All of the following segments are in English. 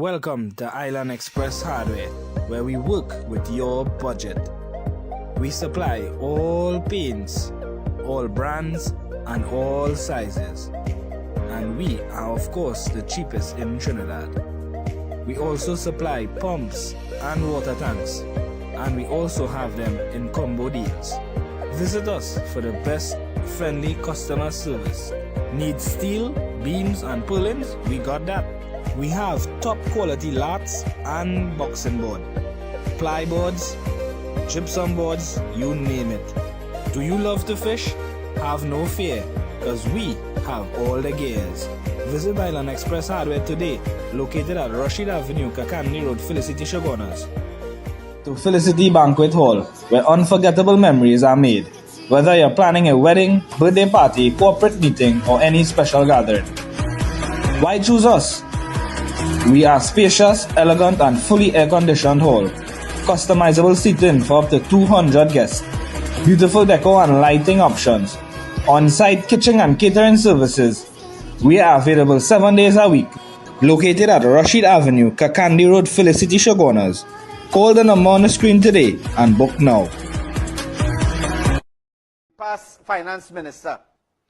Welcome to Island Express Hardware, where we work with your budget. We supply all paints, all brands, and all sizes. And we are of course the cheapest in Trinidad. We also supply pumps and water tanks, and we also have them in combo deals. Visit us for the best friendly customer service. Need steel, beams and purlins? We got that. We have top quality lats and boxing board, plyboards, gypsum boards, you name it. Do you love to fish? Have no fear, because we have all the gears. Visit Island Express Hardware today, located at Rashid Avenue, Kakandi Road, Felicity Shogunas. To Felicity Banquet Hall, where unforgettable memories are made. Whether you're planning a wedding, birthday party, corporate meeting, or any special gathering. Why choose us? We are spacious, elegant, and fully air-conditioned hall. Customizable seating for up to 200 guests. Beautiful decor and lighting options. On-site kitchen and catering services. We are available 7 days a week. Located at Rashid Avenue, Kakandi Road, Felicity Shogunas. Call the number on the screen today and book now. Past finance minister,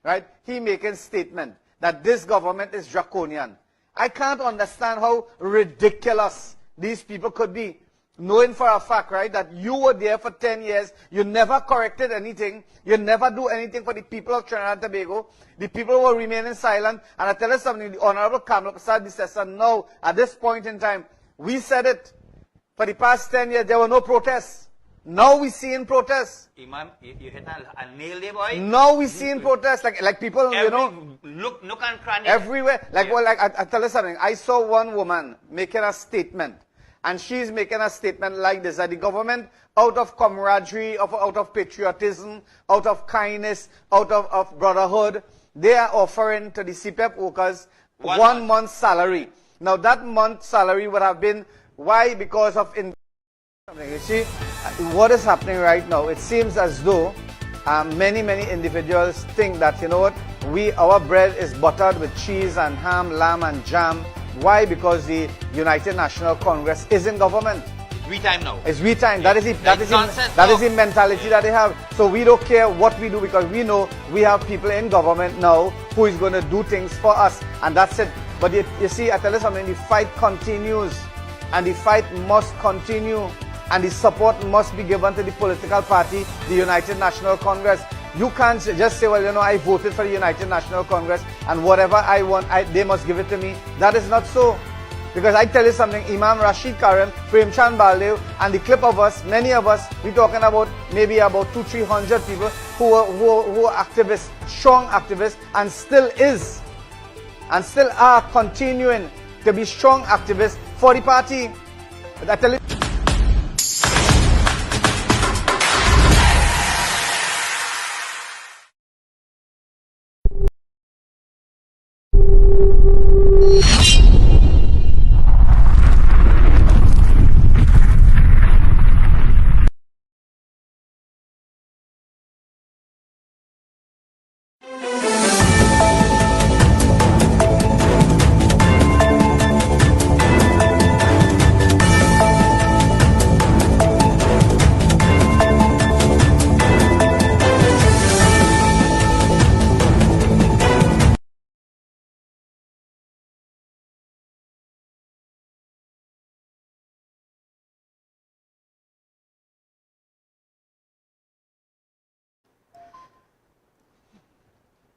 right? He making statement that this government is draconian. I can't understand how ridiculous these people could be, knowing for a fact, right, that you were there for 10 years, you never corrected anything, you never do anything for the people of Trinidad and Tobago, the people were remaining silent, and I tell you something, the Honorable Kamala Prasad now, at this point in time, we said it, for the past 10 years, there were no protests. Now we see in protests. Imam, you hit a nail there, boy. Now we see in protests, like people, you know. Look and cranny. Everywhere. Like, yeah. Well, like, I tell you something. I saw one woman making a statement. And she's making a statement like this, that the government, out of camaraderie, out of patriotism, out of kindness, out of brotherhood, they are offering to the CPF workers one month's salary. Now, that month's salary would have been, why? Because of... You see, what is happening right now, it seems as though many individuals think that, you know what, our bread is buttered with cheese and ham, lamb and jam. Why? Because the United National Congress is in government. We time now. It's we time. That is the mentality that they have. So we don't care what we do, because we know we have people in government now who is going to do things for us, and that's it. But you see, I tell you something, the fight continues, and the fight must continue. And the support must be given to the political party, the United National Congress. You can't just say, well, you know, I voted for the United National Congress and whatever I want, they must give it to me. That is not so. Because I tell you something, Imam Rashid Karim, Premchand Baldev, and the clip of us, many of us, we're talking about maybe about 200-300 people who are activists, strong activists, and still are continuing to be strong activists for the party. I tell you.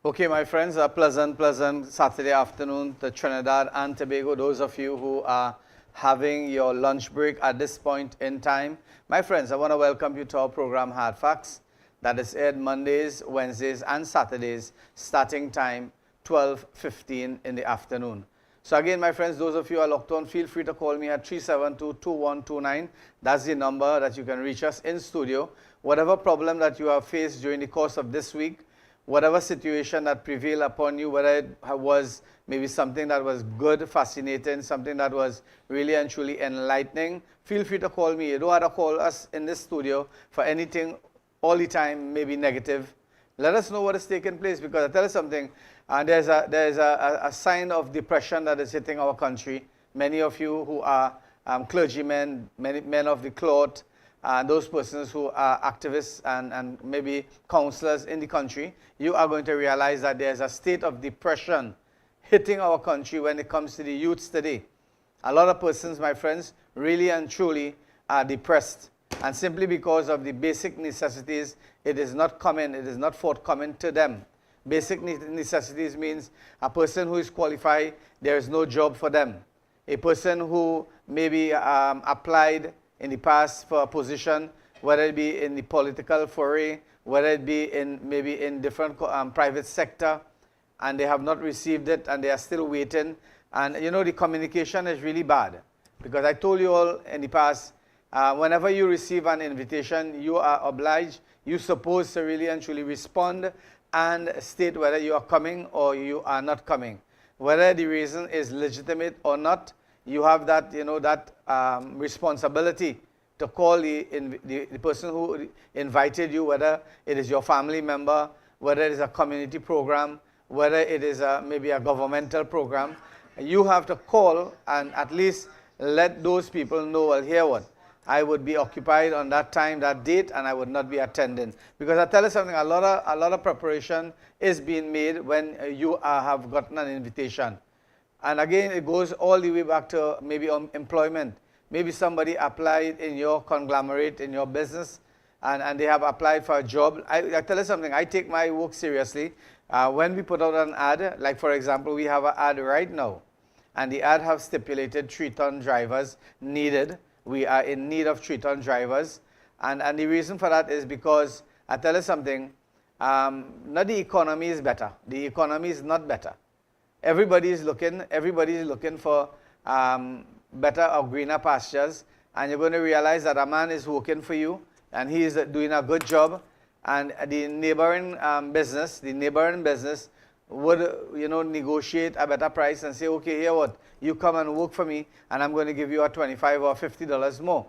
Okay, my friends, a pleasant Saturday afternoon to Trinidad and Tobago. Those of you who are having your lunch break at this point in time. My friends, I want to welcome you to our program, Hard Facts, that is aired Mondays, Wednesdays, and Saturdays, starting time 12:15 in the afternoon. So again, my friends, those of you who are locked on, feel free to call me at 372-2129. That's the number that you can reach us in studio. Whatever problem that you have faced during the course of this week, whatever situation that prevailed upon you, whether it was maybe something that was good, fascinating, something that was really and truly enlightening, feel free to call me. You don't have to call us in this studio for anything all the time, maybe negative. Let us know what is taking place, because I tell you something, there's a sign of depression that is hitting our country. many of you who are clergymen, many men of the cloth, those persons who are activists and maybe counselors in the country, you are going to realize that there's a state of depression hitting our country when it comes to the youths today. A lot of persons, my friends, really and truly are depressed. And simply because of the basic necessities, it is not forthcoming to them. Basic necessities means a person who is qualified, there is no job for them. A person who maybe applied in the past for a position, whether it be in the political foray, whether it be in maybe in different private sector, and they have not received it and they are still waiting. And you know, the communication is really bad. Because I told you all in the past, whenever you receive an invitation, you are obliged, you're supposed to really and truly respond and state whether you are coming or you are not coming. Whether the reason is legitimate or not, you have that, you know, that responsibility to call the person who invited you, whether it is your family member, whether it is a community program, whether it is maybe a governmental program. You have to call and at least let those people know, well, here what, I would be occupied on that time, that date, and I would not be attending. Because I tell you something, a lot of preparation is being made when you have gotten an invitation. And again, it goes all the way back to maybe employment. Maybe somebody applied in your conglomerate, in your business, and they have applied for a job. I tell you something, I take my work seriously. When we put out an ad, like for example, we have an ad right now, and the ad have stipulated 3-ton drivers needed. We are in need of 3-ton drivers. And the reason for that is because, I tell you something, not the economy is better. The economy is not better. Everybody is looking for better or greener pastures. And you're going to realize that a man is working for you, and he is doing a good job. And the neighboring business would, you know, negotiate a better price and say, okay, here what, you come and work for me, and I'm going to give you a $25 or $50 more.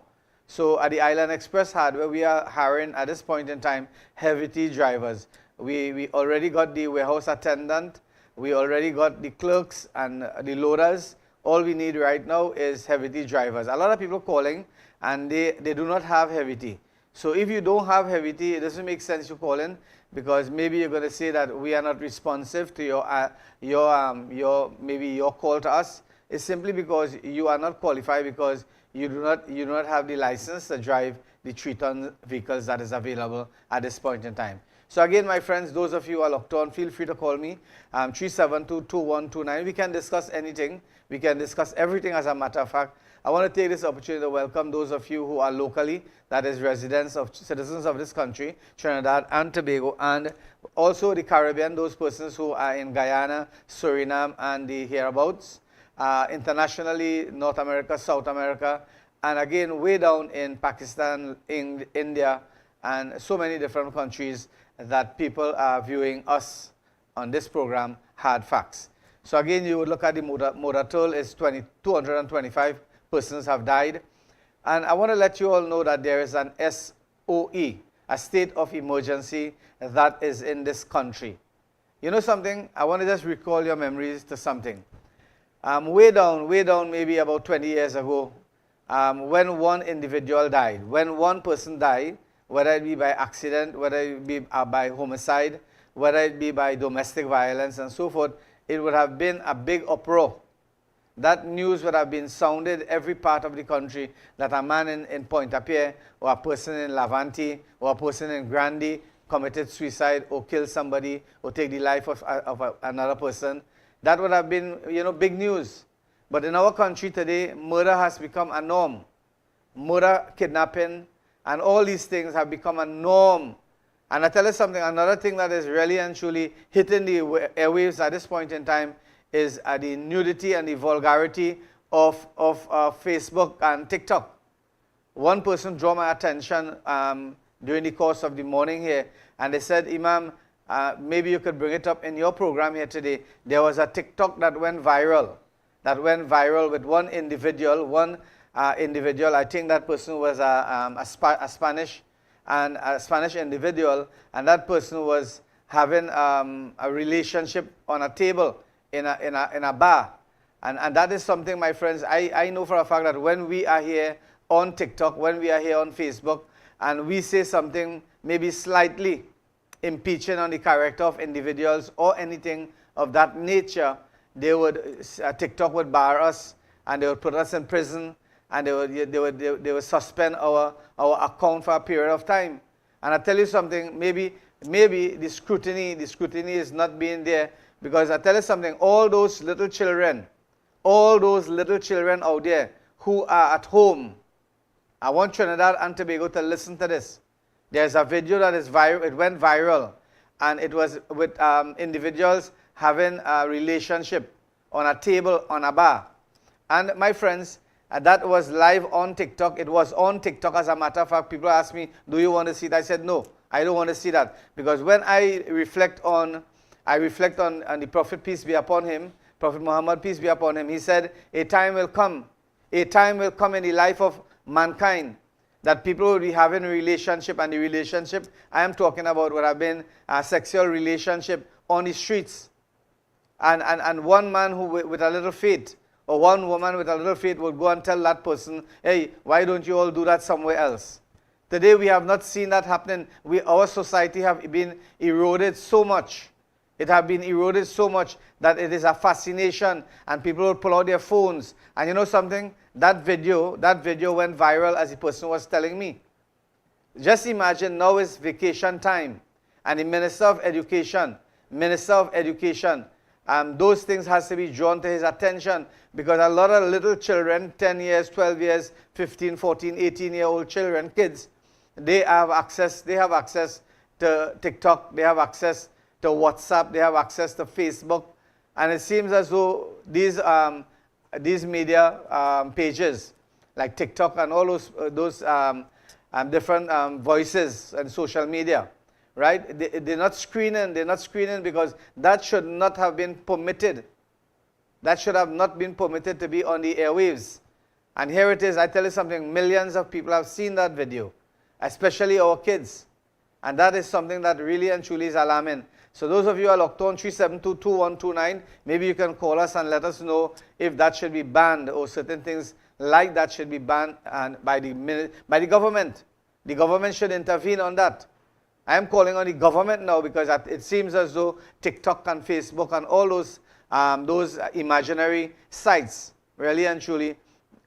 So at the Island Express Hardware, we are hiring at this point in time heavy drivers. We already got the warehouse attendant, we already got the clerks and the loaders. All we need right now is heavy drivers. A lot of people calling, and they do not have heavy. So if you don't have heavy, it doesn't make sense you call in, because maybe you're going to say that we are not responsive to maybe your call to us. It's simply because you are not qualified, because you do not have the license to drive the 3-ton vehicles that is available at this point in time. So again, my friends, those of you who are locked on, feel free to call me, 372-2129. We can discuss anything. We can discuss everything, as a matter of fact. I want to take this opportunity to welcome those of you who are locally, that is citizens of this country, Trinidad and Tobago, and also the Caribbean, those persons who are in Guyana, Suriname, and the hereabouts. Internationally, North America, South America, and again, way down in Pakistan, in India, and so many different countries that people are viewing us on this program, Hard Facts. So again, you would look at the motor toll is 225 persons have died. And I want to let you all know that there is an SOE, a state of emergency, that is in this country. You know something? I want to just recall your memories to something. Way down, maybe about 20 years ago, when one individual died, when one person died, whether it be by accident, whether it be by homicide, whether it be by domestic violence and so forth, it would have been a big uproar. That news would have been sounded every part of the country, that a man in Pointe-à-Pierre, or a person in Lavanti, or a person in Grandy committed suicide, or killed somebody, or take the life of another person. That would have been, you know, big news. But in our country today, murder has become a norm. Murder, kidnapping, and all these things have become a norm. And I tell you something, another thing that is really and truly hitting the airwaves at this point in time is the nudity and the vulgarity of Facebook and TikTok. One person drew my attention during the course of the morning here, and they said, Imam, maybe you could bring it up in your program here today. There was a TikTok that went viral. With one individual. I think that person was a Spanish individual, and that person was having a relationship on a table in a bar, And that is something, my friends, I know for a fact that when we are here on TikTok, when we are here on Facebook, and we say something maybe slightly impeaching on the character of individuals or anything of that nature, they would TikTok would bar us, and they would put us in prison, and they would suspend our account for a period of time. And I tell you something, maybe the scrutiny is not being there, because I tell you something, all those little children out there who are at home, I want Trinidad and Tobago to listen to this. There's a video that is viral, it went viral, and it was with individuals having a relationship on a table, on a bar. And my friends, that was live on TikTok. It was on TikTok, as a matter of fact. People asked me, do you want to see it? I said, no, I don't want to see that. Because when I reflect on the Prophet, peace be upon him, Prophet Muhammad, peace be upon him, he said, a time will come in the life of mankind that people will be having a relationship, and the relationship I am talking about would have been a sexual relationship on the streets. And one man who with a little faith, or one woman with a little faith, would go and tell that person, hey, why don't you all do that somewhere else? Today we have not seen that happening. Our society have been eroded so much. It has been eroded so much that it is a fascination, and people will pull out their phones. And you know something? That video went viral, as the person was telling me. Just imagine, now is vacation time, and the Minister of Education, those things has to be drawn to his attention, because a lot of little children, 10 years, 12 years, 15, 14, 18-year-old children, kids, they have access to TikTok, they have access to WhatsApp, they have access to Facebook, and it seems as though these media pages like TikTok and all those different voices and social media, right? They're not screening because that should not have been permitted. That should have not been permitted to be on the airwaves. And here it is. I tell you something, millions of people have seen that video, especially our kids. And that is something that really and truly is alarming. So those of you who are locked on 372-2129, maybe you can call us and let us know if that should be banned, or certain things like that should be banned and by the government. The government should intervene on that. I am calling on the government now, because it seems as though TikTok and Facebook and all those imaginary sites, really and truly,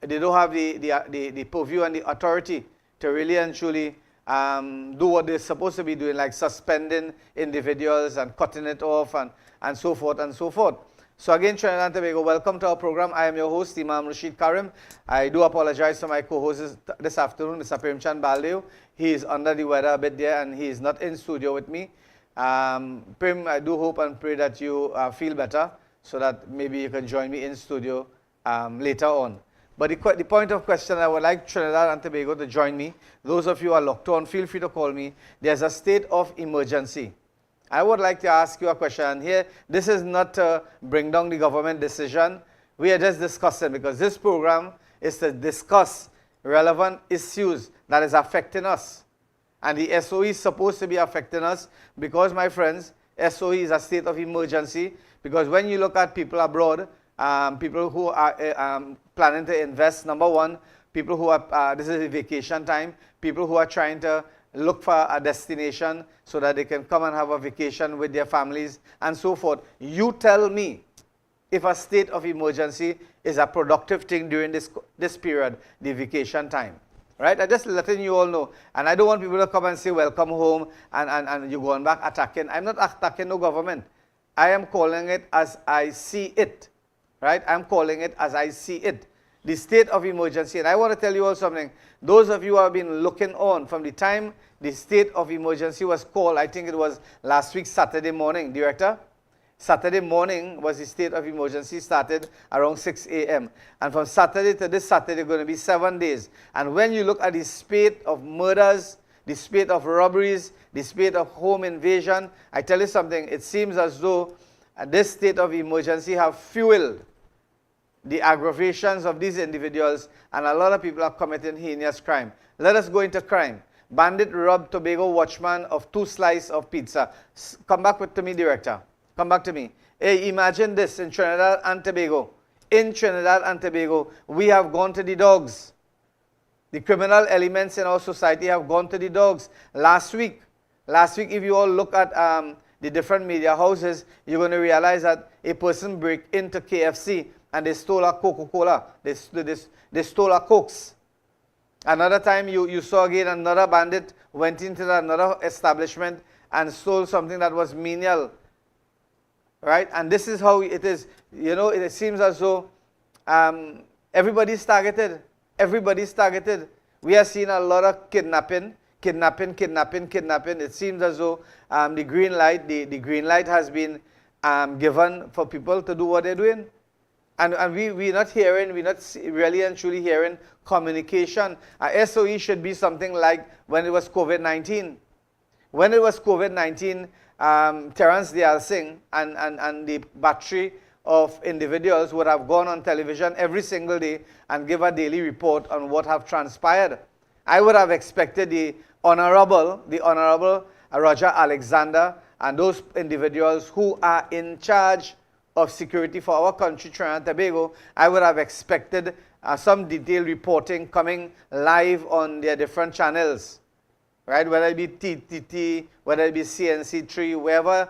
they don't have the purview and the authority to really and truly do what they're supposed to be doing, like suspending individuals and cutting it off and so forth and so forth. So again, Trinidad and Tobago, welcome to our program. I am your host, Imam Rashid Karim. I do apologize to my co-host this afternoon, Mr. Premchand Baldev. He is under the weather a bit there, and he is not in studio with me. Prem, I do hope and pray that you feel better, so that maybe you can join me in studio later on. But the point of question, I would like Trinidad and Tobago to join me. Those of you who are locked on, feel free to call me. There's a state of emergency. I would like to ask you a question here. This is not to bring down the government decision. We are just discussing, because this program is to discuss relevant issues that is affecting us. And the SOE is supposed to be affecting us, because, my friends, SOE is a state of emergency. Because when you look at people abroad, people who are planning to invest, number one, people who are, this is a vacation time, people who are trying to look for a destination so that they can come and have a vacation with their families and so forth. You tell me if a state of emergency is a productive thing during this period, the vacation time. Right? I'm just letting you all know. And I don't want people to come and say, welcome home, and you're going back attacking. I'm not attacking no government. I am calling it as I see it. Right? I'm calling it as I see it. The state of emergency. And I want to tell you all something. Those of you who have been looking on from the time the state of emergency was called, I think it was last week, Saturday morning, Director. Saturday morning was the state of emergency, started around 6 a.m. And from Saturday to this Saturday, going to be 7 days. And when you look at the spate of murders, the spate of robberies, the spate of home invasion, I tell you something, it seems as though this state of emergency have fueled the aggravations of these individuals, and a lot of people are committing heinous crime. Let us go into crime. Bandit robbed Tobago watchman of 2 slices of pizza. Come back to me, Director. Come back to me. Hey, imagine this in Trinidad and Tobago. in Trinidad and Tobago, we have gone to the dogs. The criminal elements in our society have gone to the dogs. Last week, if you all look at the different media houses, you're going to realize that a person break into KFC and they stole a Coca-Cola. They stole a Cokes. Another time you saw again another bandit went into another establishment and stole something that was menial. Right? And this is how it is. You know, it seems as though everybody's targeted. Everybody's targeted. We are seeing a lot of kidnapping. It seems as though the green light has been given for people to do what they're doing. And we're not really and truly hearing communication. SOE should be something like when it was COVID-19. When it was COVID-19, Terence Dayal Singh and the battery of individuals would have gone on television every single day and give a daily report on what have transpired. I would have expected the Honorable Roger Alexander and those individuals who are in charge of security for our country, Trinidad and Tobago, I would have expected some detailed reporting coming live on their different channels, right? Whether it be TTT, whether it be CNC3, wherever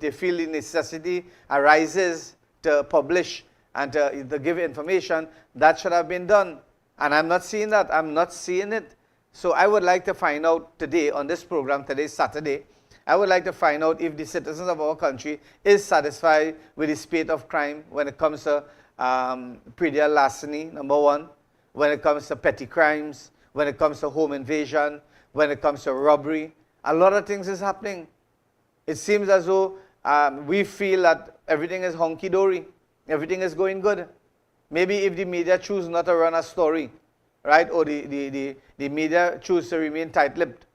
they feel the necessity arises to publish and to give information, that should have been done. And I'm not seeing that. I'm not seeing it. So I would like to find out today on this program, today is Saturday, I would like to find out if the citizens of our country is satisfied with the spate of crime when it comes to predial larceny, number one, when it comes to petty crimes, when it comes to home invasion, when it comes to robbery. A lot of things is happening. It seems as though we feel that everything is honky-dory, everything is going good. Maybe if the media choose not to run a story, right, or the media choose to remain tight-lipped,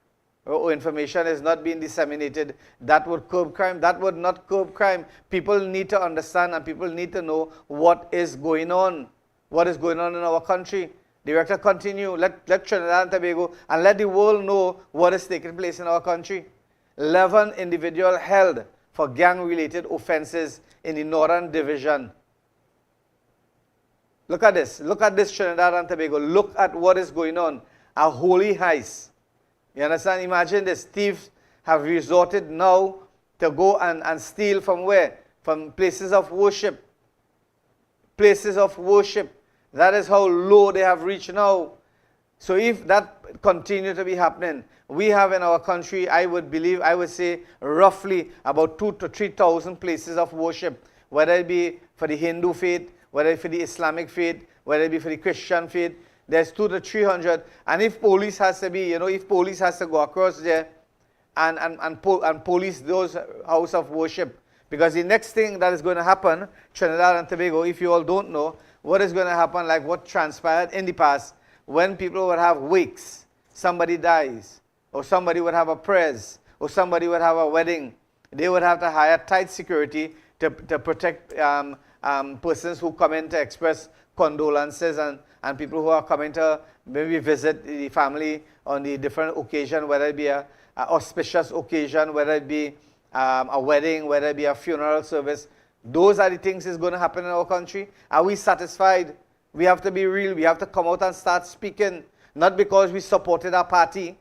or information is not being disseminated, that would curb crime. That would not curb crime. People need to understand and people need to know what is going on. What is going on in our country. Director, continue. Let Trinidad and Tobago and let the world know what is taking place in our country. 11 individuals held for gang-related offenses in the Northern Division. Look at this. Look at this, Trinidad and Tobago. Look at what is going on. A holy heist. You understand? Imagine this. Thieves have resorted now to go and steal from where? From places of worship. Places of worship. That is how low they have reached now. So if that continue to be happening, we have in our country, I would say roughly about 2,000 to 3,000 places of worship, whether it be for the Hindu faith, whether it be for the Islamic faith, whether it be for the Christian faith. There's 200 to 300, and if police has to be, if police has to go across there and police those house of worship, because the next thing that is going to happen, Trinidad and Tobago, if you all don't know, what is going to happen, like what transpired in the past, when people would have wakes, somebody dies, or somebody would have a prayers, or somebody would have a wedding, they would have to hire tight security to protect persons who come in to express condolences and people who are coming to maybe visit the family on the different occasion, whether it be a auspicious occasion, whether it be a wedding, whether it be a funeral service. Those are the things that's going to happen in our country. Are we satisfied? We have to be real. We have to come out and start speaking. Not because we supported our party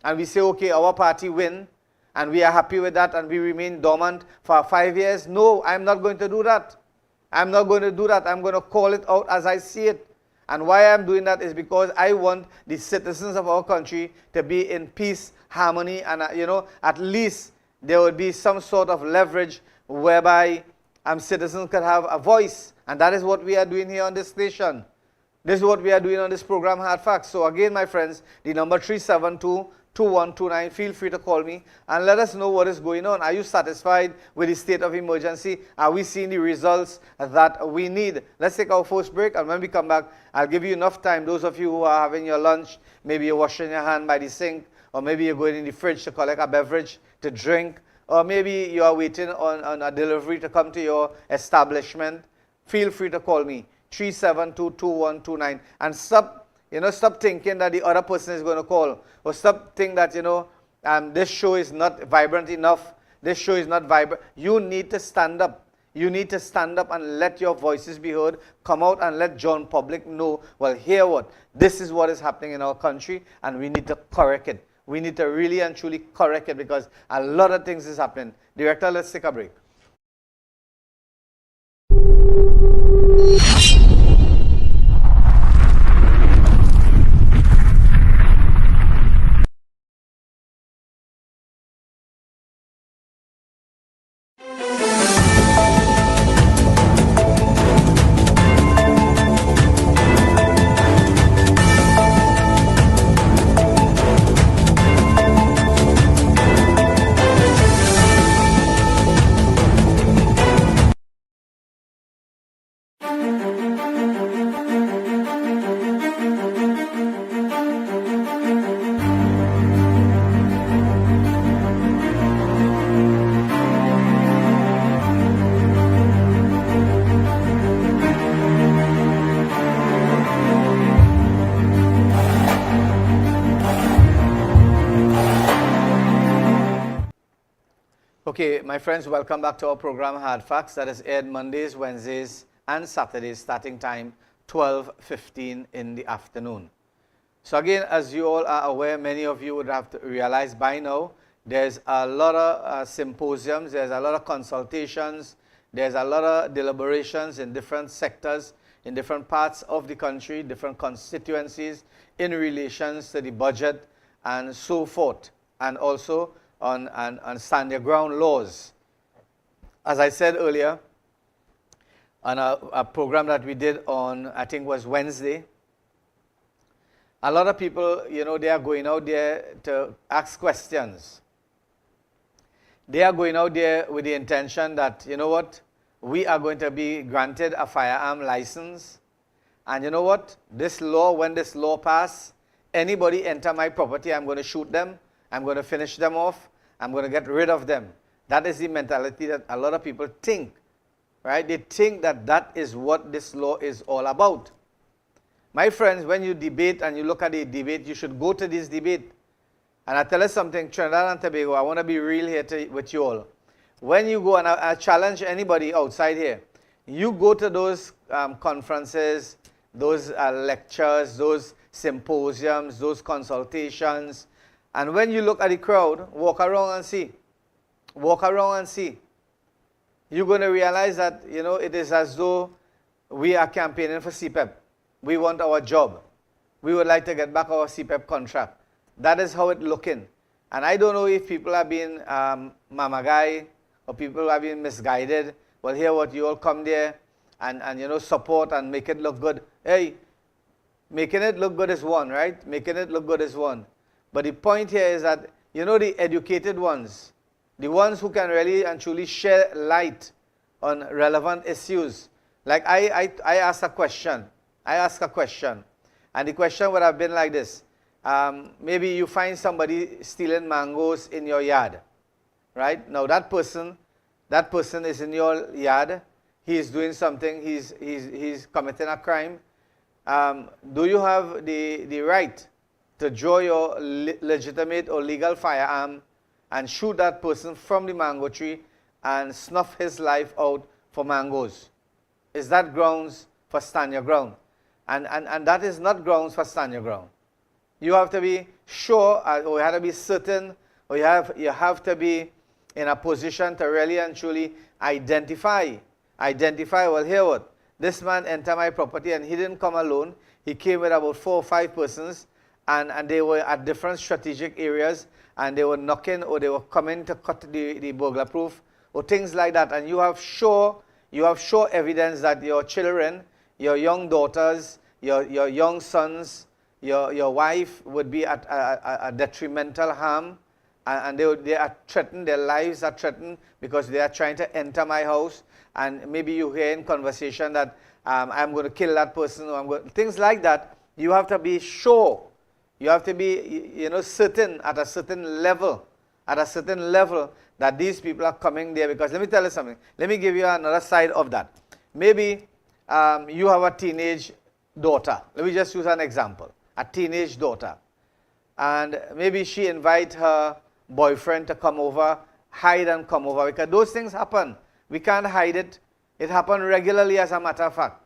and we say, okay, our party win and we are happy with that and we remain dormant for 5 years. No, I'm not going to do that. I'm not going to do that. I'm going to call it out as I see it. And why I'm doing that is because I want the citizens of our country to be in peace, harmony, and at least there would be some sort of leverage whereby citizens could have a voice. And that is what we are doing here on this station. This is what we are doing on this program, Hard Facts. So again, my friends, the number 372-2129, feel free to call me and let us know what is going on. Are you satisfied with the state of emergency? Are we seeing the results that we need? Let's take our first break, and when we come back, I'll give you enough time. Those of you who are having your lunch, maybe you're washing your hand by the sink, or maybe you're going in the fridge to collect a beverage to drink, or maybe you are waiting on a delivery to come to your establishment. Feel free to call me, 372-2129, and stop thinking that the other person is going to call, or stop thinking that, this show is not vibrant enough, this show is not vibrant. You need to stand up. You need to stand up and let your voices be heard. Come out and let John public know, well, hear what? This is what is happening in our country, and we need to correct it. We need to really and truly correct it because a lot of things is happening. Director, let's take a break. Okay, my friends, welcome back to our program Hard Facts that is aired Mondays, Wednesdays, and Saturdays, starting time 12:15 in the afternoon. So again, as you all are aware, many of you would have to realize by now, there's a lot of symposiums, there's a lot of consultations, there's a lot of deliberations in different sectors, in different parts of the country, different constituencies, in relations to the budget and so forth, and also on stand your ground laws. As I said earlier, on a program that we did on, I think was Wednesday, a lot of people, you know, they are going out there to ask questions. They are going out there with the intention that, you know what, we are going to be granted a firearm license. And you know what, this law, when this law passes, anybody enter my property, I'm going to shoot them, I'm going to finish them off, I'm going to get rid of them. That is the mentality that a lot of people think, right? They think that that is what this law is all about. My friends, when you debate and you look at the debate, you should go to this debate. And I tell you something, Trinidad and Tobago, I want to be real here with you all. When you go, and I challenge anybody outside here, you go to those conferences, those lectures, those symposiums, those consultations, and when you look at the crowd, walk around and see. Walk around and see. You're going to realize that, you know, it is as though we are campaigning for CPEP. We want our job. We would like to get back our CPEP contract. That is how it's looking. And I don't know if people are being mamagai or people are being misguided. Well, hear what you all come there and you know, support and make it look good. Hey, making it look good is one, right? Making it look good is one. But the point here is that, you know, the educated ones, the ones who can really and truly shed light on relevant issues. Like I asked a question. I asked a question. And the question would have been like this. Maybe you find somebody stealing mangoes in your yard, right? Now that person is in your yard. He is doing something. He's committing a crime. Do you have the right to draw your legitimate or legal firearm and shoot that person from the mango tree and snuff his life out for mangoes? Is that grounds for stand your ground? And that is not grounds for stand your ground. You have to be sure, or you have to be certain, or you have to be in a position to really and truly identify, well, here what, this man entered my property and he didn't come alone. He came with about 4 or 5 persons, and they were at different strategic areas, and they were knocking or they were coming to cut the burglar proof or things like that. And you have sure evidence that your children, your young daughters, your young sons, your wife would be at a detrimental harm, and they are threatened, their lives are threatened because they are trying to enter my house, and maybe you hear in conversation that I'm going to kill that person, or things like that. You have to be sure. You have to be, you know, certain at a certain level that these people are coming there. Because let me tell you something. Let me give you another side of that. Maybe you have a teenage daughter. Let me just use an example. A teenage daughter. And maybe she invites her boyfriend to come over, hide and come over. Because those things happen. We can't hide it. It happened regularly, as a matter of fact,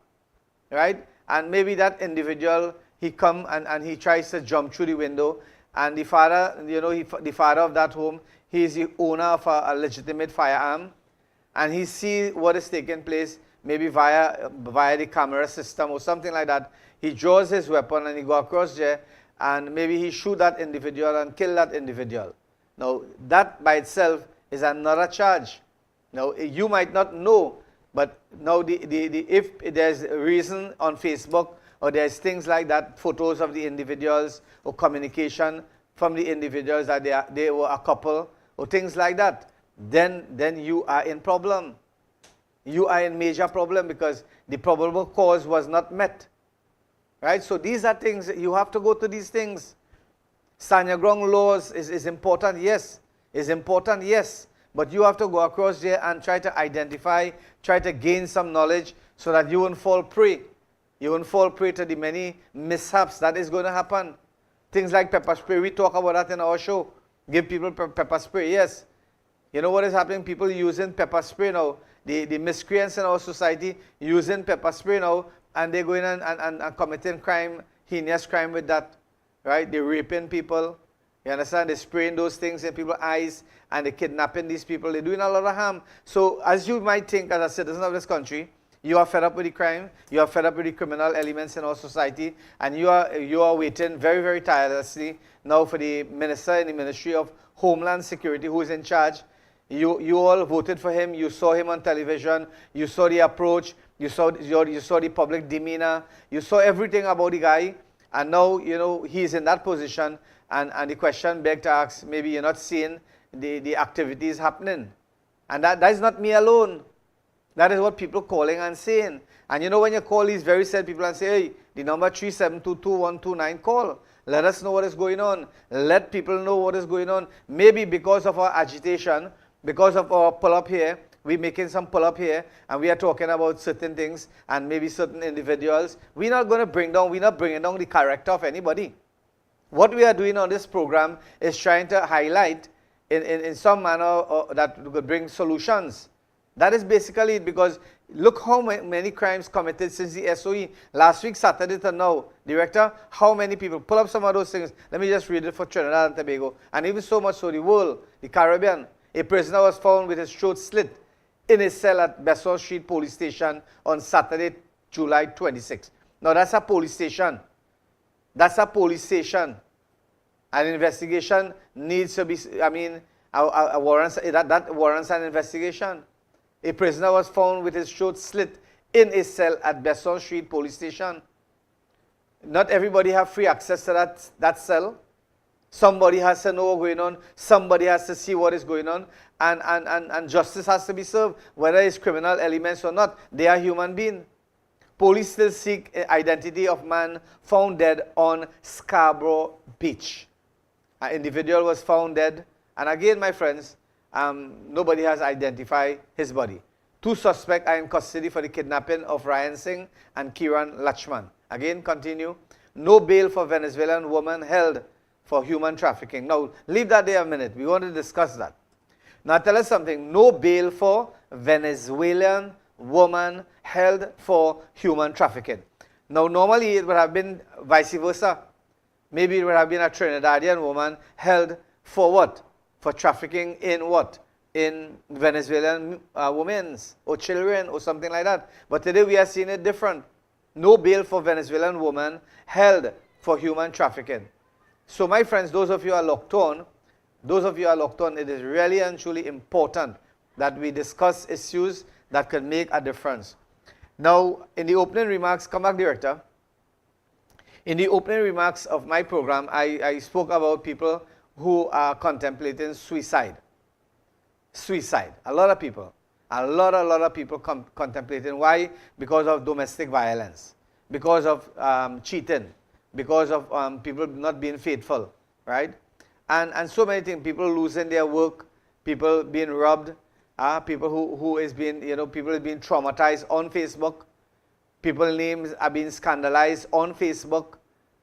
right? And maybe that individual, he come and he tries to jump through the window, and the father, the father of that home, he is the owner of a legitimate firearm, and he sees what is taking place, maybe via the camera system or something like that. He draws his weapon and he go across there, and maybe he shoot that individual and kill that individual. Now, that by itself is another charge. Now, you might not know, but now if there's a reason on Facebook, or there's things like that, photos of the individuals or communication from the individuals that they were a couple or things like that, then you are in problem. You are in major problem because the probable cause was not met. Right? So these are things, you have to go to these things. Stand your ground laws is important, yes. Is important, yes. But you have to go across there and try to identify, try to gain some knowledge so that you won't fall prey. You won't fall prey to the many mishaps that is going to happen. Things like pepper spray, we talk about that in our show. Give people pepper spray, yes. You know what is happening? People using pepper spray now. The miscreants in our society using pepper spray now, and they're going and committing crime, heinous crime with that. Right? They're raping people. You understand? They're spraying those things in people's eyes, and they're kidnapping these people. They're doing a lot of harm. So as you might think, as a citizen of this country, you are fed up with the crime, you are fed up with the criminal elements in our society, and you are waiting very, very tirelessly now for the minister in the Ministry of Homeland Security, who is in charge. You all voted for him, you saw him on television, you saw the approach, you saw the public demeanor, you saw everything about the guy, and now, he's in that position, and the question begged to ask, maybe you're not seeing the activities happening. And that is not me alone. That is what people calling and saying. And when you call these very sad people and say, hey, the number 3722129, call. Let us know what is going on. Let people know what is going on. Maybe because of our agitation, because of our pull-up here, we're making some pull-up here, and we are talking about certain things, and maybe certain individuals. We're not bringing down the character of anybody. What we are doing on this program is trying to highlight in some manner that could bring solutions. That is basically it, because look how many crimes committed since the SOE. Last week, Saturday to now, Director, how many people? Pull up some of those things. Let me just read it for Trinidad and Tobago. And even so much so, the world, the Caribbean. A prisoner was found with his throat slit in his cell at Besson Street Police Station on Saturday, July 26. Now, that's a police station. That's a police station. An investigation needs to be, a warrant, that warrants an investigation. A prisoner was found with his throat slit in a cell at Besson Street Police Station. Not everybody have free access to that cell. Somebody has to know what's going on. Somebody has to see what is going on. And justice has to be served, whether it's criminal elements or not. They are human beings. Police still seek identity of man found dead on Scarborough Beach. An individual was found dead. And again, my friends, nobody has identified his body. 2 suspects are in custody for the kidnapping of Ryan Singh and Kiran Lachman. Again, continue. No bail for Venezuelan woman held for human trafficking. Now, leave that there a minute. We want to discuss that. Now, tell us something. No bail for Venezuelan woman held for human trafficking. Now, normally it would have been vice versa. Maybe it would have been a Trinidadian woman held for what? For trafficking in what? In Venezuelan women or children or something like that. But today we are seeing it different. No bail for Venezuelan woman held for human trafficking. So my friends, those of you who are locked on, it is really and truly important that we discuss issues that can make a difference. Now, in the opening remarks, come back, Director. In the opening remarks of my program, I spoke about people who are contemplating suicide. Suicide. A lot of people. A lot of people contemplating. Why? Because of domestic violence. Because of cheating. Because of people not being faithful. Right? And so many things. People losing their work. People being robbed. People who is being, people is being traumatized on Facebook. People's names are being scandalized on Facebook.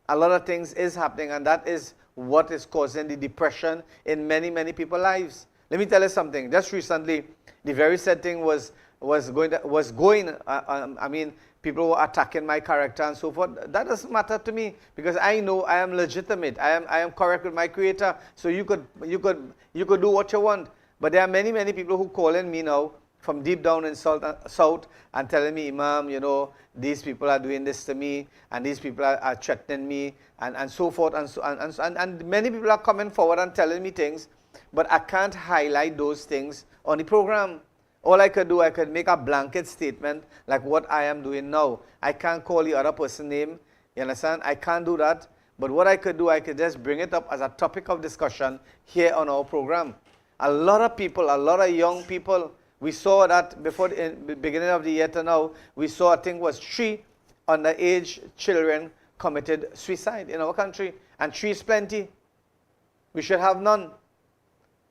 A lot of things is happening, and that is what is causing the depression in many, many people's lives. Let me tell you something. Just recently, The very said thing was going. I mean, people were attacking my character and so forth. That doesn't matter to me because I know I am legitimate. I am correct with my Creator. So you could do what you want. But there are many people who calling me now from deep down in South and telling me, Imam, you know, these people are doing this to me, and these people are threatening me, and so forth, and many people are coming forward and telling me things, but I can't highlight those things on the program. All I could do, I could make a blanket statement like what I am doing now. I can't call the other person's name, you understand? I can't do that, but what I could do, I could just bring it up as a topic of discussion here on our program. A lot of people, a lot of young people, we saw that before the beginning of the year to now, we saw I think was 3 underage children committed suicide in our country. And 3 is plenty. We should have none.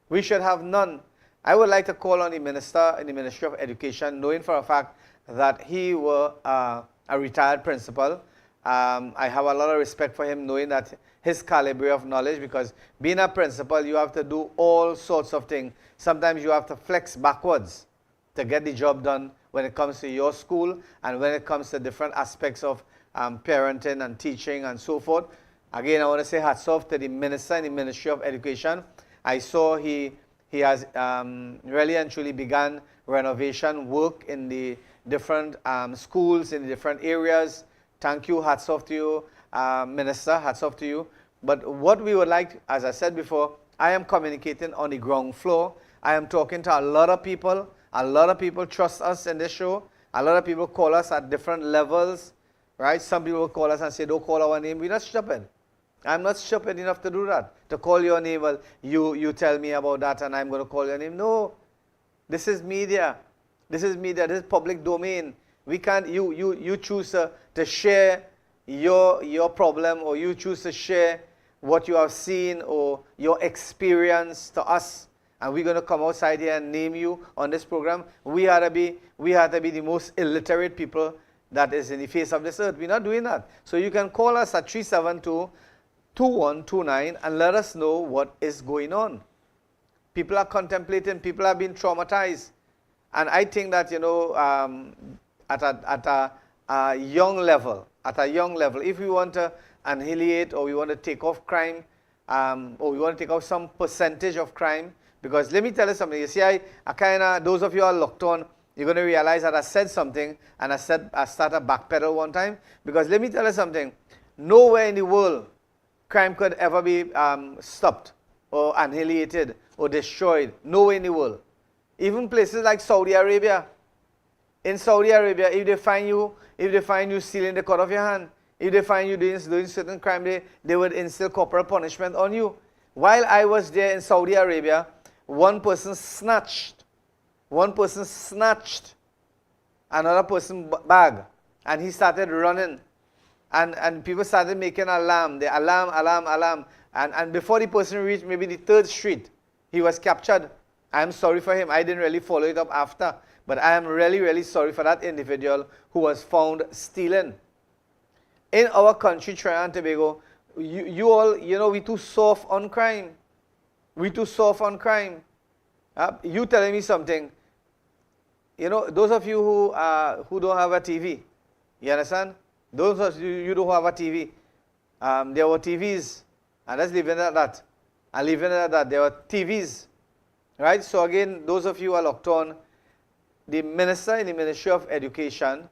We should have none. I would like to call on the minister in the Ministry of Education, knowing for a fact that he was a retired principal. I have a lot of respect for him, knowing that his caliber of knowledge, because being a principal, you have to do all sorts of things. Sometimes you have to flex backwards to get the job done when it comes to your school and when it comes to different aspects of parenting and teaching and so forth. Again, I want to say hats off to the minister in the Ministry of Education. I saw he has really and truly begun renovation work in the different schools in the different areas. Thank you, hats off to you, Minister, hats off to you. But what we would like, as I said before, I am communicating on the ground floor. I am talking to a lot of people. A lot of people trust us in this show. A lot of people call us at different levels, right? Some people call us and say, don't call our name. We're not stupid. I'm not stupid enough to do that. To call your name, well, you tell me about that and I'm going to call your name. No. This is media. This is media. This is public domain. We can't, you choose to share your problem, or you choose to share what you have seen or your experience to us, and we're going to come outside here and name you on this program. We have to be the most illiterate people that is in the face of this earth. We're not doing that. So you can call us at 372-2129 and let us know what is going on. People are contemplating. People are being traumatized. And I think that, you know, at a young level, if we want to annihilate or we want to take off crime, or we want to take off some percentage of crime, because let me tell you something. You see, I kind of, those of you who are locked on, you're going to realize that I said something and I started backpedal one time, because let me tell you something. Nowhere in the world crime could ever be stopped or annihilated or destroyed. Nowhere in the world. Even places like Saudi Arabia. In Saudi Arabia, if they find you stealing the cut of your hand, if they find you doing certain crime, they would instill corporal punishment on you. While I was there in Saudi Arabia, one person snatched another person's bag, and he started running, and people started making alarm, and before the person reached maybe the 3rd street, he was captured. I'm sorry for him. I didn't really follow it up after, but I am really sorry for that individual who was found stealing. In our country, Trinidad and Tobago, you all, you know, we too soft on crime. We too soft on crime. You telling me something. You know, those of you who don't have a TV, you understand? Those of you who don't have a TV, there were TVs, and let's leave it at that. And leave it at that. There were TVs, right? So again, those of you who are locked on, the minister in the Ministry of Education,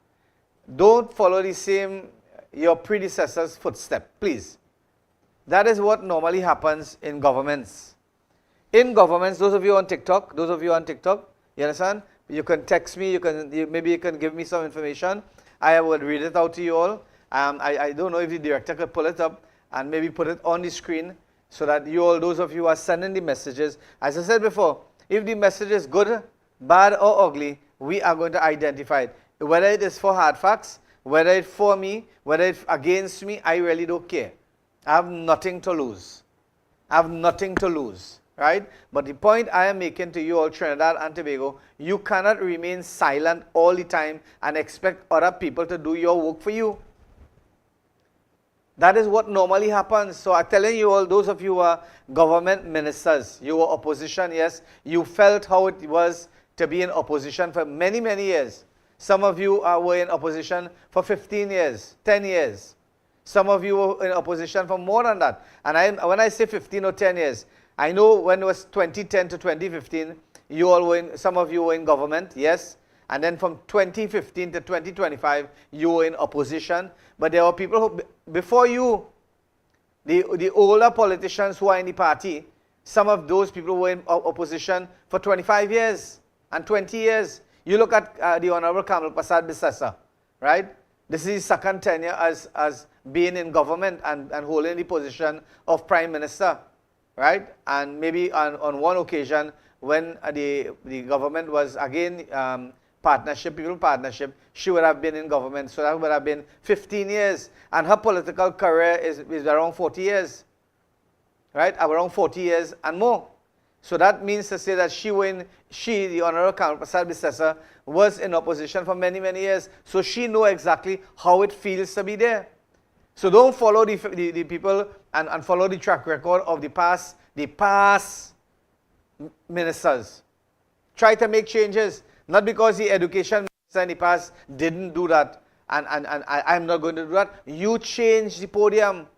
don't follow your predecessor's footstep, please. That is what normally happens in governments. In governments, those of you on TikTok, you understand? You can text me, maybe you can give me some information. I would read it out to you all. I don't know if the director could pull it up and maybe put it on the screen so that you all, those of you who are sending the messages, as I said before, if the message is good, bad or ugly, we are going to identify it. Whether it is for hard facts, whether it's for me, whether it's against me, I really don't care. I have nothing to lose. Right? But the point I am making to you all, Trinidad and Tobago, you cannot remain silent all the time and expect other people to do your work for you. That is what normally happens. So I'm telling you all, those of you who are government ministers, you were opposition, yes, you felt how it was to be in opposition for many, many years. Some of you were in opposition for 15 years, 10 years. Some of you were in opposition for more than that. And when I say 15 or 10 years, I know when it was 2010 to 2015, some of you were in government, yes. And then from 2015 to 2025, you were in opposition. But there were people who, before you, the older politicians who are in the party, some of those people were in opposition for 25 years and 20 years. You look at the Honorable Kamal Prasad Bisesa, right? This is his second tenure as being in government and holding the position of Prime Minister, right? And maybe on one occasion when the government was again people partnership, she would have been in government. So that would have been 15 years. And her political career is around 40 years, right? Around 40 years and more. So that means to say that the Honorable Kamal Prasad Bisesa, was in opposition for many, many years. So she knows exactly how it feels to be there. So don't follow the people and follow the track record of the past ministers. Try to make changes. Not because the education minister in the past didn't do that, and I'm not going to do that. You change the podium.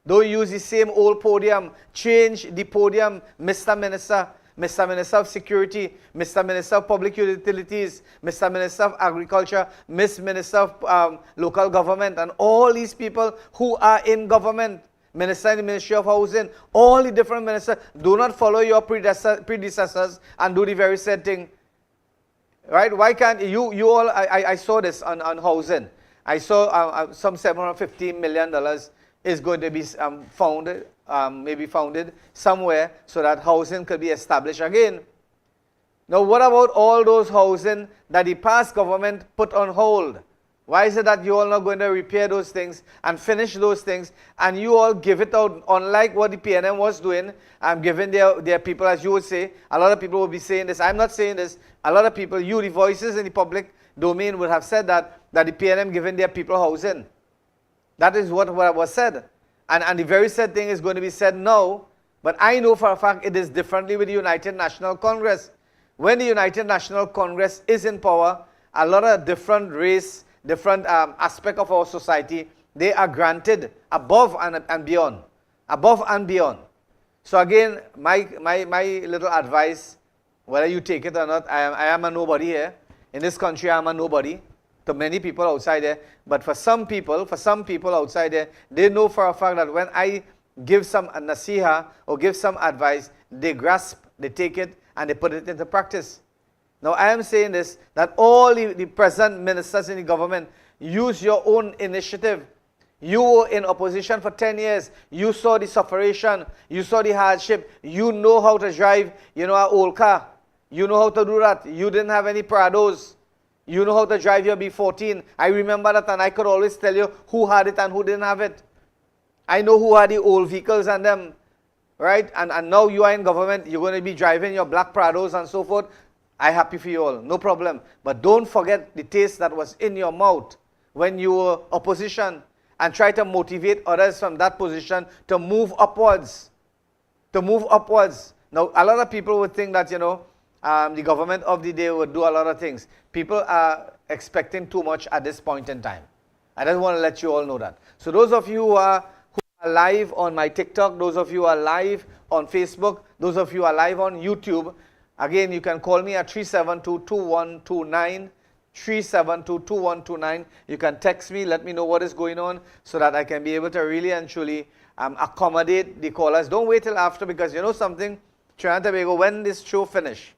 Don't use the same old podium. Change the podium, Mr. Minister. Mr. Minister of Security, Mr. Minister of Public Utilities, Mr. Minister of Agriculture, Miss Minister of Local Government, and all these people who are in government, Minister in the Ministry of Housing, all the different ministers, do not follow your predecessors and do the very same thing. Right? Why can't you all, I saw this on housing. I saw some $750 million is going to be maybe founded somewhere so that housing could be established again. Now, what about all those housing that the past government put on hold? Why is it that you all not going to repair those things and finish those things, and you all give it out, unlike what the PNM was doing, giving their people, as you would say, a lot of people will be saying this, I'm not saying this, a lot of people, the voices in the public domain would have said that the PNM giving their people housing. That is what was said. And the very said thing is going to be said now, but I know for a fact it is differently with the United National Congress. When the United National Congress is in power, a lot of different race, different aspect of our society, they are granted above and beyond. Above and beyond. So again, my little advice, whether you take it or not, I am a nobody here. In this country, I am a nobody to many people outside there. But for some people outside there, they know for a fact that when I give some nasiha or give some advice, they grasp, they take it, and they put it into practice. Now, I am saying this, that all the present ministers in the government, use your own initiative. You were in opposition for 10 years. You saw the sufferation. You saw the hardship. You know how to drive, an old car. You know how to do that. You didn't have any Prados. You know how to drive your B14. I remember that, and I could always tell you who had it and who didn't have it. I know who had the old vehicles and them, right? And now you are in government. You're going to be driving your black Prados and so forth. I'm happy for you all, no problem. But don't forget the taste that was in your mouth when you were opposition, and try to motivate others from that position to move upwards. To move upwards. Now, a lot of people would think that, the government of the day would do a lot of things. People are expecting too much at this point in time. I just want to let you all know that. So those of you who are live on my TikTok, those of you who are live on Facebook, those of you who are live on YouTube, again, you can call me at 372-2129, 372-2129. You can text me, let me know what is going on so that I can be able to really and truly accommodate the callers. Don't wait till after, because you know something, Trinidad and Tobago, when this show finish,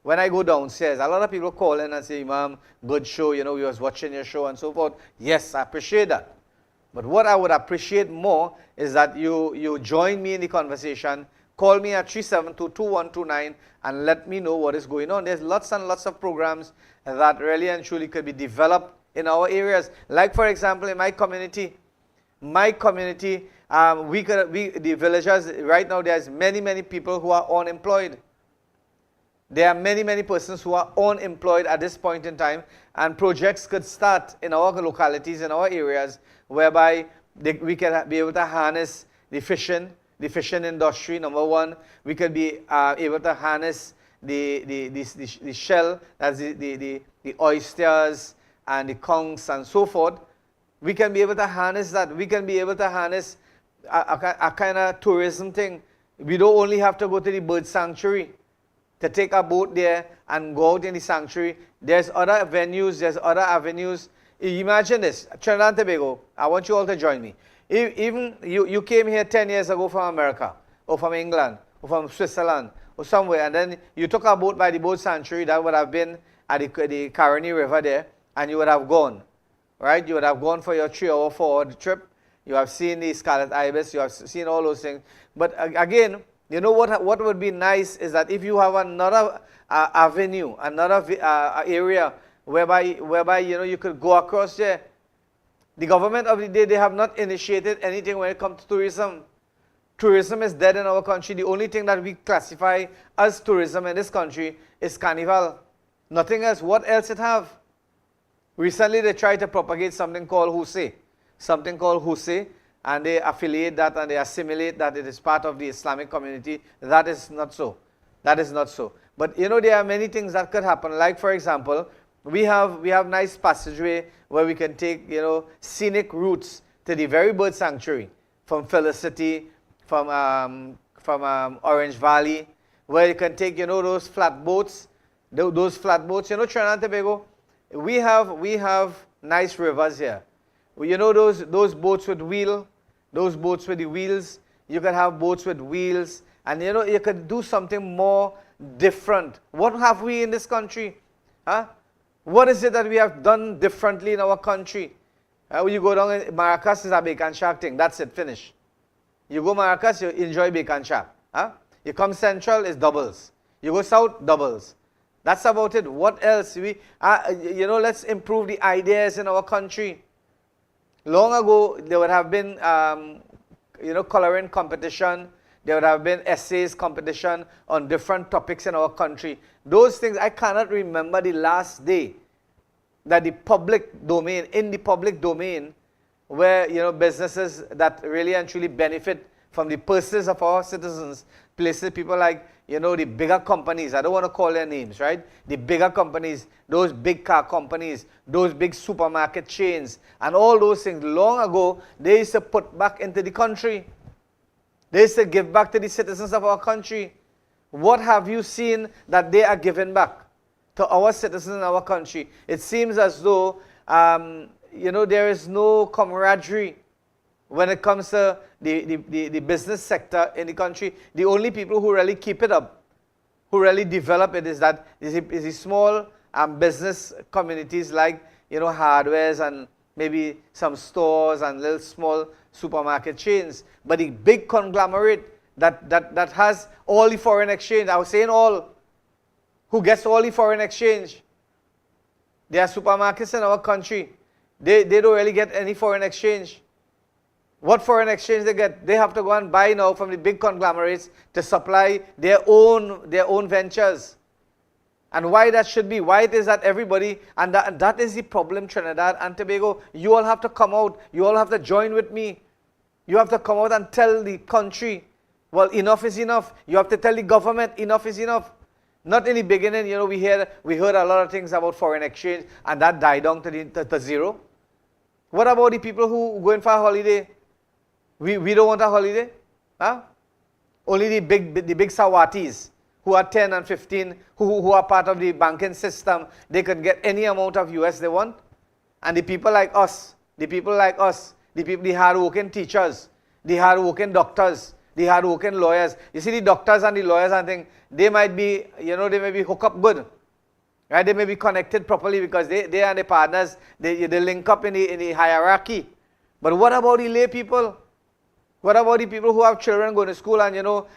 when I go downstairs, a lot of people call in and say, Imam, good show, we was watching your show and so forth. Yes, I appreciate that. But what I would appreciate more is that you join me in the conversation. Call me at 372-2129 and let me know what is going on. There's lots and lots of programs that really and truly could be developed in our areas. Like, for example, in my community, the villagers, right now there's many people who are unemployed. There are many persons who are unemployed at this point in time, and projects could start in our localities, in our areas, whereby we can be able to harness the fishing industry, number one. We could be able to harness the shell, that's the oysters and the conchs and so forth, we can be able to harness that. We can be able to harness a kind of tourism thing. We don't only have to go to the bird sanctuary to take a boat there and go out in the sanctuary. There's other venues, there's other avenues. Imagine this, Trinidad and Tobago, I want you all to join me. Even you came here 10 years ago from America, or from England, or from Switzerland, or somewhere, and then you took a boat by the boat sanctuary that would have been at the Caroni River there, and you would have gone, right? You would have gone for your 3-hour forward trip. You have seen the scarlet ibis, you have seen all those things. But again, you know what would be nice is that if you have another avenue, another area whereby you could go across there. The government of the day, they have not initiated anything when it comes to tourism. Tourism is dead in our country. The only thing that we classify as tourism in this country is carnival. Nothing else. What else it have? Recently they tried to propagate something called Husay. Something called Husay, and they affiliate that and they assimilate that it is part of the Islamic community. That is not so. That is not so. But there are many things that could happen. Like for example, we have nice passageway where we can take scenic routes to the very bird sanctuary from Felicity, from Orange Valley, where you can take those flatboats, those flatboats. Trinidad and Tobago, we have nice rivers here. Those boats with wheel, those boats with the wheels. You can have boats with wheels, and you could do something more different. What have we in this country? Huh? What is it that we have done differently in our country? When you go down in Maracas, is a bacon shack thing. That's it, finish. You go Maracas, you enjoy bacon shack. Huh? You come central, it's doubles. You go south, doubles. That's about it. What else? Let's improve the ideas in our country. Long ago, there would have been, coloring competition. There would have been essays competition on different topics in our country. Those things, I cannot remember the last day that in the public domain, where, businesses that really and truly benefit from the purses of our citizens, places, people like, the bigger companies, I don't want to call their names, right? The bigger companies, those big car companies, those big supermarket chains, and all those things, long ago, they used to put back into the country. They used to give back to the citizens of our country. What have you seen that they are giving back to our citizens in our country? It seems as though, there is no camaraderie when it comes to the business sector in the country. The only people who really keep it up, who really develop it, is the small business communities like, hardwares and maybe some stores and little small supermarket chains. But the big conglomerate that has all the foreign exchange, I was saying all, who gets all the foreign exchange. There are supermarkets in our country. They don't really get any foreign exchange. What foreign exchange they get? They have to go and buy now from the big conglomerates to supply their own ventures. And why that should be? Why it is that everybody, and that is the problem, Trinidad and Tobago. You all have to come out. You all have to join with me. You have to come out and tell the country, well, enough is enough. You have to tell the government, enough is enough. Not in the beginning, we heard a lot of things about foreign exchange, and that died down to zero. What about the people who going for a holiday? We don't want a holiday. Huh? Only the big Sawatis who are 10 and 15, who are part of the banking system, they can get any amount of US they want. And the people like us, the hard-working teachers, the hard-working doctors, the hard-working lawyers. You see, the doctors and the lawyers, I think, they might be, they may be hooked up good. Right? They may be connected properly because they and the partners, they link up in the hierarchy. But what about the lay people? What about the people who have children going to school and,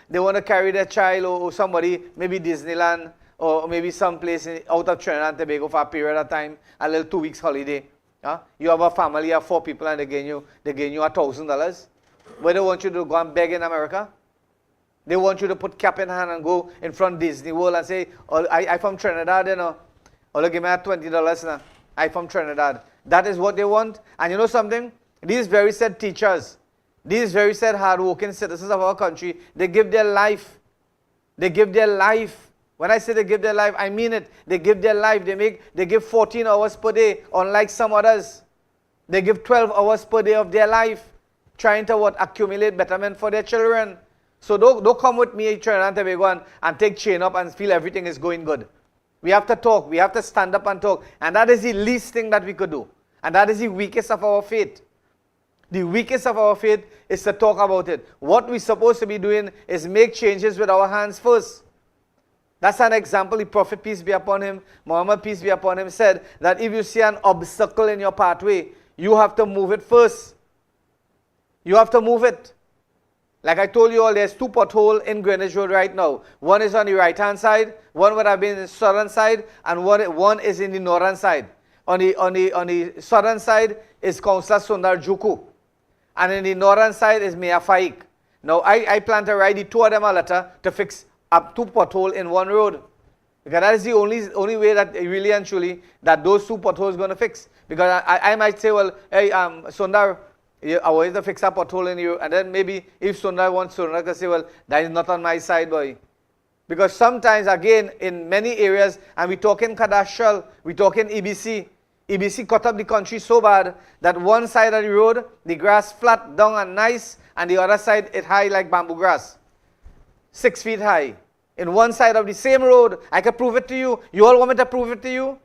they want to carry their child or somebody, maybe Disneyland or maybe someplace out of Trinidad and Tobago for a period of time, a little 2 weeks holiday. Huh? You have a family of 4 people and they gain you $1,000. Where they want you to go and beg in America? They want you to put cap in hand and go in front of Disney World and say, oh, I from Trinidad, Oh, give me $20 now. I from Trinidad. That is what they want. And you know something? These very said teachers, these very said hard-working citizens of our country, they give their life. They give their life When I say they give their life, I mean it. They give their life. They give 14 hours per day, unlike some others. They give 12 hours per day of their life, trying to accumulate betterment for their children. So don't come with me, Trinidad and Tobago, and take chain up and feel everything is going good. We have to talk. We have to stand up and talk. And that is the least thing that we could do. And that is the weakest of our faith. The weakest of our faith is to talk about it. What we're supposed to be doing is make changes with our hands first. That's an example. The Prophet, peace be upon him, Muhammad, peace be upon him, said that if you see an obstacle in your pathway, you have to move it first. You have to move it. Like I told you all, there's 2 potholes in Greenwich Road right now. One is on the right-hand side, one would have been in the southern side, and one is in the northern side. On the southern side is Councillor Sundar Juku, and in the northern side is Mayor Faik. Now, I plan to write the 2 of them a letter to fix up 2 potholes in one road. Because that is the only way that really and truly that those 2 potholes going to fix. Because I might say, well, hey, Sundar, I want to fix a pothole in you. And then maybe if Sundar wants, Sundar can say, well, that is not on my side, boy. Because sometimes, again, in many areas, and we're talking cadastral, we're talking EBC. EBC cut up the country so bad that one side of the road, the grass flat, down and nice, and the other side, it high like bamboo grass. 6 feet high. In one side of the same road, I can prove it to you. You all want me to prove it to you?